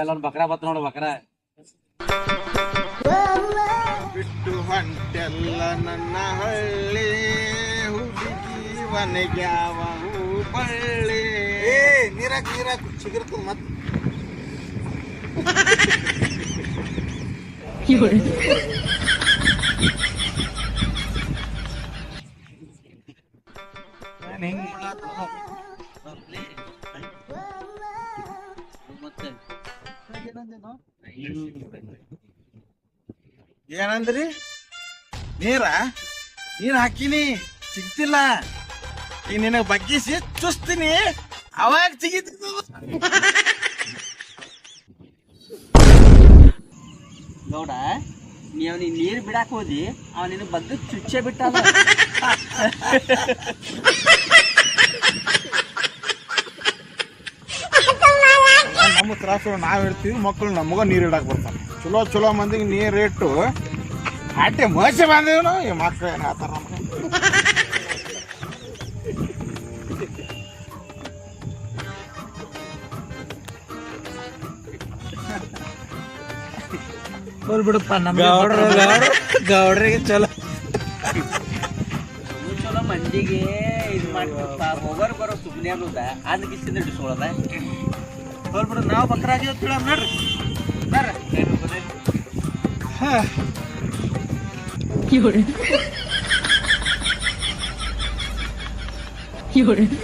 ಅಲ್ಲೊಂದು ಬಕ್ರ ಬತ್ತ ನೋಡು ಬಕ್ರ ಬಿಟ್ಟು ಹೊಂಟೆಲ್ಲ ನನ್ನ ಹಳ್ಳಿ ಹುಡುಗಿ ವನಗ್ಯಾವ ಬಳ್ಳಿ ನೀರಾಕ್ ಸಿಗಿರ್ತದ ಮತ್ ಏನಂದ್ರಿ ನೀರ ನೀರ್ ಹಾಕಿನಿ ಸಿಗ್ತಿಲ್ಲ ಈಗ ನಿನಗೆ ಬಗ್ಗಿಸಿ ಚುಸ್ತೀನಿ ಅವಾಗ ಸಿಗಿತ ಗೌಡ ನೀವ್ ನೀರ್ ಬಿಡಾಕ್ ಹೋದಿ ಅವ ನಿನ್ ಬಗ್ಗೆ ಚುಚ್ಚೆ ಬಿಟ್ಟ ನಮ್ಮ ತ್ರಾಸ ನಾವ್ ಹೇಳ್ತೀವಿ ಮಕ್ಕಳು ನಮಗ ನೀರ್ ಇಡಾಕ್ ಬರ್ತಾರ ಚಲೋ ಮಂದಿಗೆ ನೀರ್ ಇಟ್ಟು ಆಟೆ ಮೋಸೆ ಬಂದೇವ್ ಈ ಮಕ್ಳು ಏನ್ ಆತಾರ ನಮ್ಗೆ ಬಿಡಪ್ಪ ನಮ್ ಗೌಡ್ರಿಗೆ ಚಲೋ ಚಲೋ ಮಂದಿಗೆ ಇದು ಮಾಡ್ತಿರಪ್ಪ ಹೋಗೋರ್ ಬರೋ ಸುಮ್ಮನೆ ಆಗುದ ಅದಕ್ಕೆ ಇಷ್ಟಿಂದ ಹಿಡಿಸ್ಕೊಳ್ಳೋದ ಬಿಡು ನಾವು ಬಕ್ರಾಗಿ ನೋಡ್ರಿ ಬರ್ರಿ